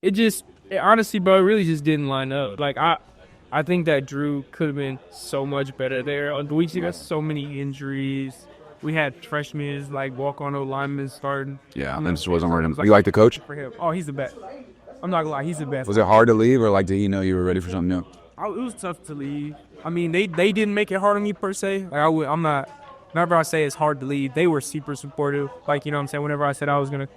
Honestly, bro, it really just didn't line up. Like I think that Drew could have been so much better there. We got so many injuries. We had freshmen like walk on linemen starting. Yeah, You that know, just wasn't so it working. was like You like the coach? for him. Oh, he's the best. I'm not gonna lie, he's the best. Was it hard to leave, or like did he know you were ready for something new? It was tough to leave. I mean, they didn't make it hard on me per se. Like I'm not. Whenever I say it's hard to leave, they were super supportive. Like you know what I'm saying. Whenever I said I was gonna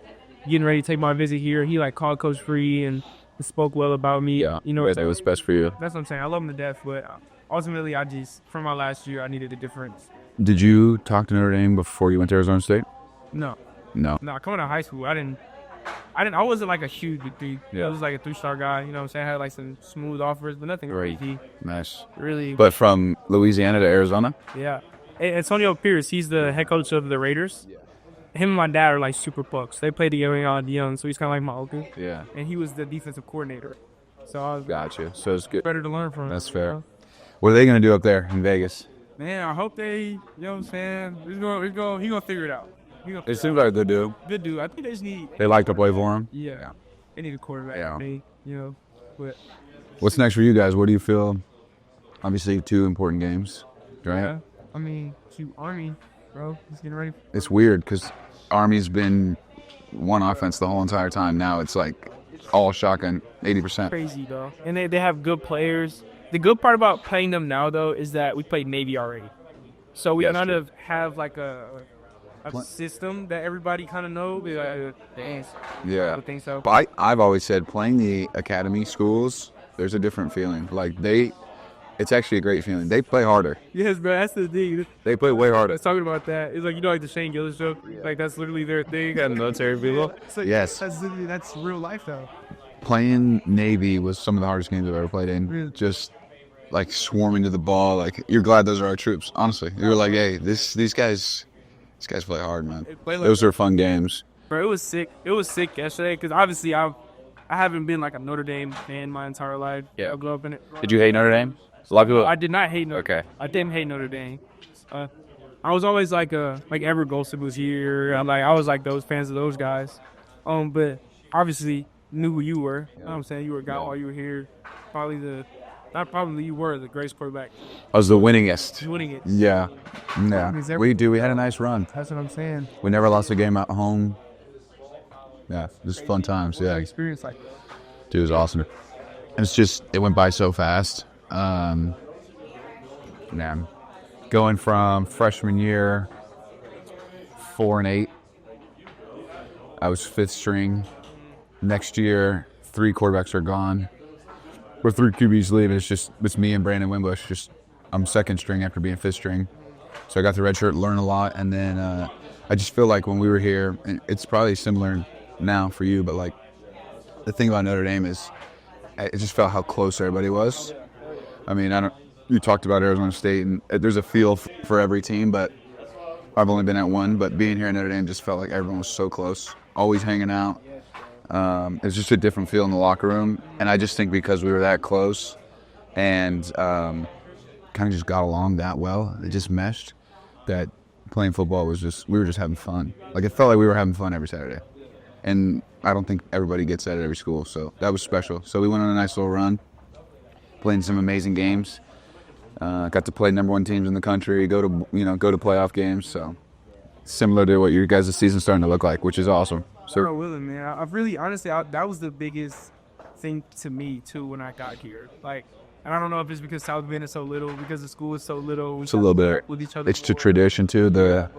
getting ready to take my visit here, he like called Coach Free and spoke well about me. Yeah, You know, it was best for you. that's what I'm saying. I love him to death, but ultimately, I just from my last year, I needed a difference. Did you talk to Notre Dame before you went to Arizona State? No, No. no. Coming out of high school, I wasn't like a huge big three. Yeah. I was like a 3-star guy. You know what I'm saying? I had like some smooth offers, but nothing Right. crazy. Nice. Really. But from Louisiana to Arizona? Yeah. Antonio Pierce, he's the head coach of the Raiders. Him and my dad are like super pucks. They played together when I was young, so he's kind of like my uncle. Yeah. And he was the defensive coordinator. So I was Gotcha. So it's good. better to learn from. That's fair. What are they going to do up there in Vegas? Man, I hope they, you know what I'm saying? He's gonna figure it out. It seems like they do. Good dude. I think they just need, They like to play for him. yeah. They need a quarterback. Yeah. But What's next for you guys? What do you feel? Obviously, 2 important games, right? yeah, I mean, shoot, Army, bro, he's getting ready. It's weird because Army's been one offense the whole entire time. Now it's like all shotgun, 80%. Crazy though, and they have good players. The good part about playing them now though is that we played Navy already, so we That's kind true. of have like a system that everybody kind of knows. Dance. Yeah. I think so. But I've always said playing the academy schools, there's a different feeling. Like it's actually a great feeling. They play harder. Yes, bro, that's the thing. They play way I harder. was talking about that. It's like like the Shane Gillis joke. Like that's literally their thing. Got military people. So, Yes. that's real life though. Playing Navy was some of the hardest games I've ever played in. Really? Just like swarming to the ball. Like you're glad those are our troops. Honestly, you're like, hey, these guys play hard, man. Play like Those are fun games. Bro, it was sick. It was sick yesterday because obviously I haven't been like a Notre Dame fan my entire life. Yeah. I grew up in it. Did you hate Notre Dame? A lot of people. I did not hate Notre. Okay. I didn't hate Notre Dame. I was always like Everett Golson was here. I was like those fans of those guys. But obviously knew who you were. You know what I'm saying? You were a guy while you were here. You were the greatest quarterback. I was the winningest. Winning it. Yeah. Is there- We do. We had a nice run. That's what I'm saying. We never lost a game at home. Yeah, just fun times. Yeah, Experience like dude, it was awesome. And it's just, it went by so fast. Man, going from freshman year, 4-8, I was 5th string. Next year, 3 quarterbacks are gone. We're 3 QBs leaving. It's me and Brandon Wimbush. I'm 2nd string after being 5th string. So I got the red shirt, learn a lot, and then I just feel like when we were here, and it's probably similar now for you, but like the thing about Notre Dame is it just felt how close everybody was. I mean, you talked about Arizona State, and there's a feel for every team, but I've only been at one. But being here at Notre Dame just felt like everyone was so close, always hanging out. It's just a different feel in the locker room, and I just think because we were that close and kind of just got along that well, it just meshed, that playing football was we were just having fun. Like it felt like we were having fun every Saturday, and I don't think everybody gets that at every school, so that was special. So we went on a nice little run, playing some amazing games. Got to play #1 teams in the country, go to playoff games. So similar to what your guys' season's starting to look like, which is awesome. So Bro, Willen, man, I've really honestly that was the biggest thing to me too when I got here. Like, and I don't know if it's because South Bend is so little, because the school is so little. it's a little bit. With each other. It's the tradition too.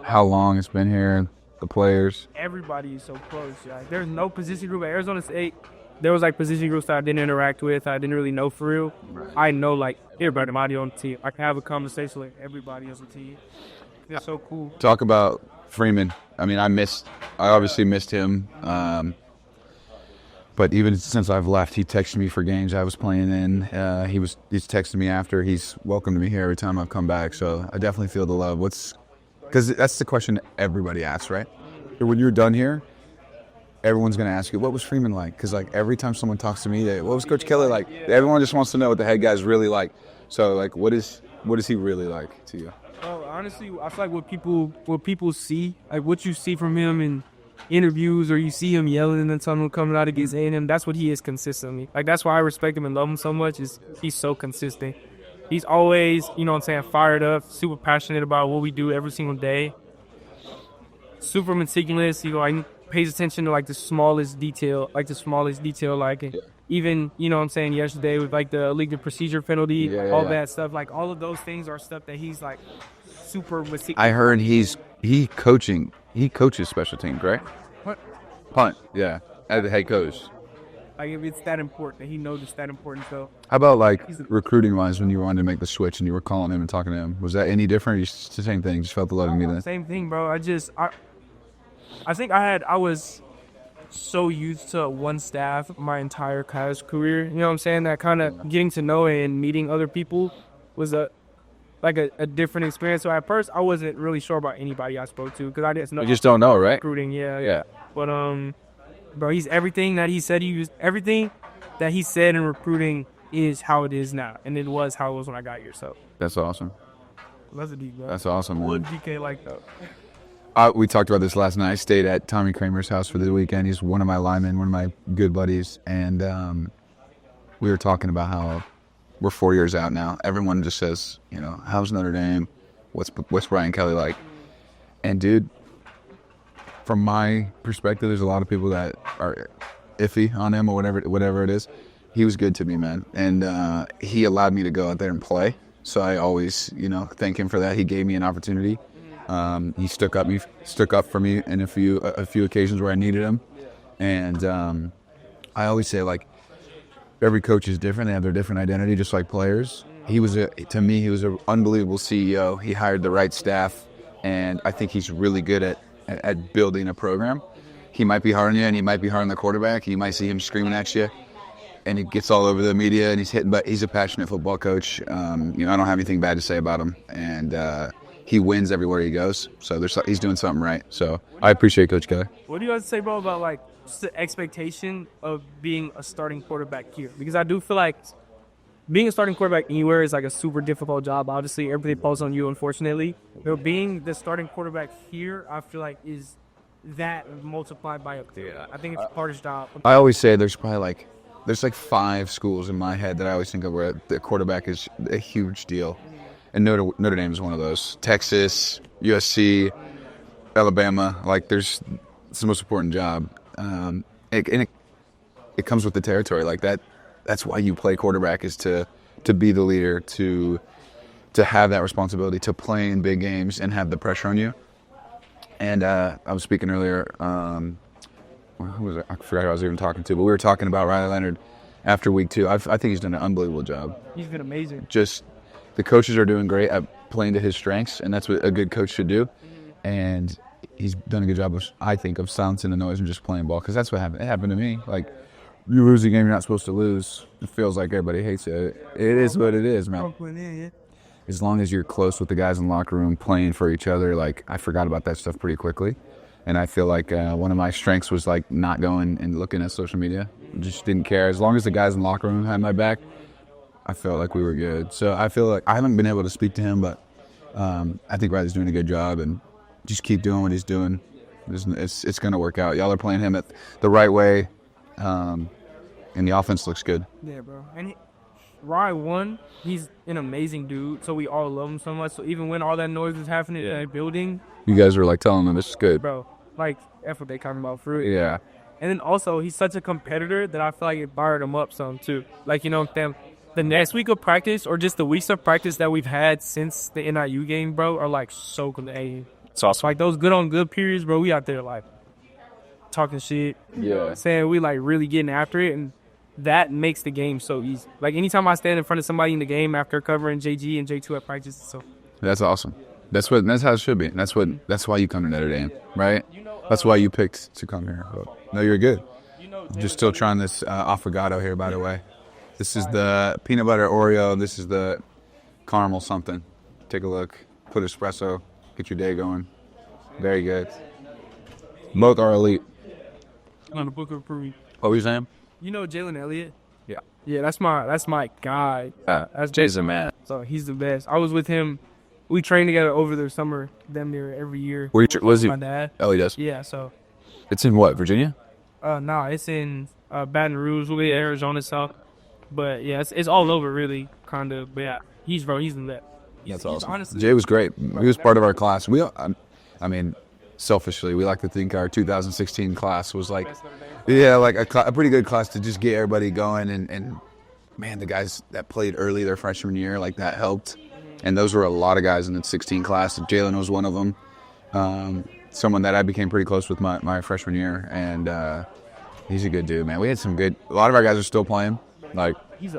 How long it's been here, the players. Everybody is so close. Like, there's no position group at Arizona State. There was like position groups that I didn't interact with. I didn't really know for real. I know like everybody on the team. I can have a conversation with everybody on the team. It's so cool. Talk about Freeman. I mean, I obviously missed him. But even since I've left, he texted me for games I was playing in. He's texted me after. He's welcomed me here every time I've come back. So I definitely feel the love. Because that's the question everybody asks, right? When you're done here, everyone's going to ask you, what was Freeman like? Because like every time someone talks to me, what was Coach Kelly like? Everyone just wants to know what the head guy's really like. So like, what is he really like to you? Honestly, I feel like what people see, like what you see from him, and interviews or you see him yelling and someone coming out against A&M, that's what he is consistently. Like, that's why I respect him and love him so much, is he's so consistent. He's always, you know what I'm saying, fired up, super passionate about what we do every single day. Super meticulous, like, pays attention to, like, the smallest detail, even, you know what I'm saying, yesterday with, like, the legal procedure penalty, that stuff. Like, all of those things are stuff that he's, like, super meticulous. I heard he coaches special teams, right? What? Punt, yeah, as the head coach. Like, if it's that important, he knows it's that important, so. How about, like, recruiting-wise, when you wanted to make the switch and you were calling him and talking to him? Was that any different? Or it's the same thing, just felt the love in me then? Same thing, bro. I think I was so used to one staff my entire college career. You know what I'm saying? That kind of getting to know and meeting other people was a different experience. So at first, I wasn't really sure about anybody I spoke to because I didn't know. You just don't know, right? Recruiting, yeah. Yeah. But bro, he's everything that he said. Everything that he said in recruiting is how it is now, and it was how it was when I got here. So that's awesome. That's a deep, bro. That's awesome, man. What DK like though? We talked about this last night. I stayed at Tommy Kramer's house for the weekend. He's one of my linemen, one of my good buddies, and we were talking about how we're 4 years out now. Everyone just says, you know, how's Notre Dame? What's Brian Kelly like? And dude, from my perspective, there's a lot of people that are iffy on him or whatever it is. He was good to me, man, and he allowed me to go out there and play. So I always, you know, thank him for that. He gave me an opportunity. He stuck up for me in a few occasions where I needed him, and I always say, like, every coach is different. They have their different identity, just like players. To me, he was an unbelievable CEO. He hired the right staff, and I think he's really good at building a program. He might be hard on you, and he might be hard on the quarterback. You might see him screaming at you, and he gets all over the media, and he's hitting. But he's a passionate football coach. You know, I don't have anything bad to say about him, and he wins everywhere he goes. So he's doing something right. So I appreciate Coach Kelly. What do you guys say, bro, about, like, just the expectation of being a starting quarterback here? Because I do feel like being a starting quarterback anywhere is, like, a super difficult job. Obviously, everything falls on you, unfortunately. But being the starting quarterback here, I feel like is that multiplied by up there. Yeah. I think it's the hardest job. I always say there's like 5 schools in my head that I always think of where the quarterback is a huge deal. And Notre Dame is one of those. Texas, USC, Alabama, like it's the most important job. It comes with the territory. Like that's why you play quarterback, is to be the leader, to have that responsibility, to play in big games and have the pressure on you. And I was speaking earlier, who was it? I forgot who I was even talking to, but we were talking about Riley Leonard after week 2. I think he's done an unbelievable job. He's been amazing. Just the coaches are doing great at playing to his strengths, and that's what a good coach should do. And he's done a good job, of silencing the noise and just playing ball, because that's what happened. It happened to me. Like, you lose a game you're not supposed to lose. It feels like everybody hates it. It is what it is, man. As long as you're close with the guys in the locker room playing for each other, like, I forgot about that stuff pretty quickly. And I feel like one of my strengths was, like, not going and looking at social media. Just didn't care. As long as the guys in the locker room had my back, I felt like we were good. So I feel like I haven't been able to speak to him, but I think Riley's doing a good job, and just keep doing what he's doing. It's going to work out. Y'all are playing him at the right way, and the offense looks good. Yeah, bro. And Rye won. He's an amazing dude, so we all love him so much. So even when all that noise is happening in that building, you guys were like telling him this is good, bro. Like, that's what they talking about, fruit. Yeah. And then also, he's such a competitor that I feel like it fired him up some too. Like, you know, the next week of practice or just the weeks of practice that we've had since the NIU game, bro, are like so good. It's awesome. Like those good on good periods, bro. We out there like talking shit. Yeah. Saying we like really getting after it, and that makes the game so easy. Like anytime I stand in front of somebody in the game after covering JG and J2 at practice, so that's awesome. That's how it should be. That's why you come to Notre Dame, right? That's why you picked to come here. But, no, you're good. Just still trying this affogato here, by the way. This is the peanut butter Oreo. This is the caramel something. Take a look. Put espresso. Get your day going. Very good. Both are elite. On the book of Peru. What were you saying? You know Jalen Elliott? Yeah. Yeah, that's my guy. That's Jason, man. So he's the best. I was with him. We trained together over the summer, damn near every year. Was he? My dad. Oh, he does. Yeah, so It's in what, Virginia? Nah, it's in Baton Rouge, we'll be Arizona South. But yeah, it's all over really, kind of. But yeah, he's in that. That's He's awesome. honestly- Jay was great. He was part of our class. I mean, selfishly, we like to think our 2016 class was like, yeah, like a pretty good class to just get everybody going. And man, the guys that played early their freshman year, like that helped. And those were a lot of guys in the 16 class. Jalen was one of them. Someone that I became pretty close with my freshman year. And he's a good dude, man. We had a lot of our guys are still playing. Like, he's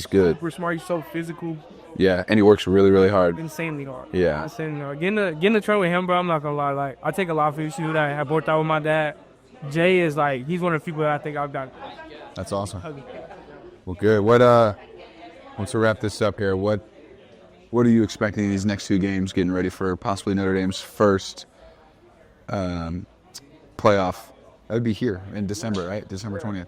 good. Super smart. He's so physical, Yeah, and he works really, really hard. insanely hard. Yeah. Insanely hard. Getting a train with him, bro. I'm not gonna lie. Like, I take a lot for issues that I have worked out with my dad. Jay is like, he's one of the people that I think I've got. That's awesome. Well, good. Once we wrap this up here, what are you expecting in these next 2 games, getting ready for possibly Notre Dame's first playoff? That would be here in December, right? December 20th.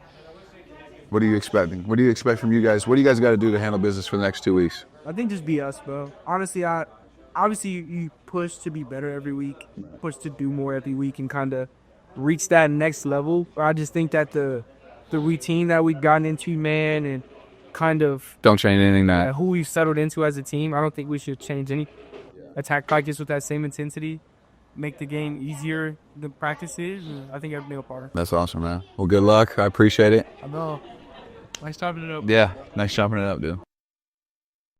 What are you expecting? What do you expect from you guys? What do you guys got to do to handle business for the next 2 weeks? I think just be us, bro. Honestly, obviously you push to be better every week, push to do more every week, and kind of reach that next level. I just think that the routine that we've gotten into, man, and kind of Don't change anything that. who we've settled into as a team, I don't think we should change any. Attack practice with that same intensity, make the game easier than practices, and I think everything will part. That's awesome, man. Well, good luck. I appreciate it. I know. Nice chopping it up. Yeah, nice chopping it up, dude.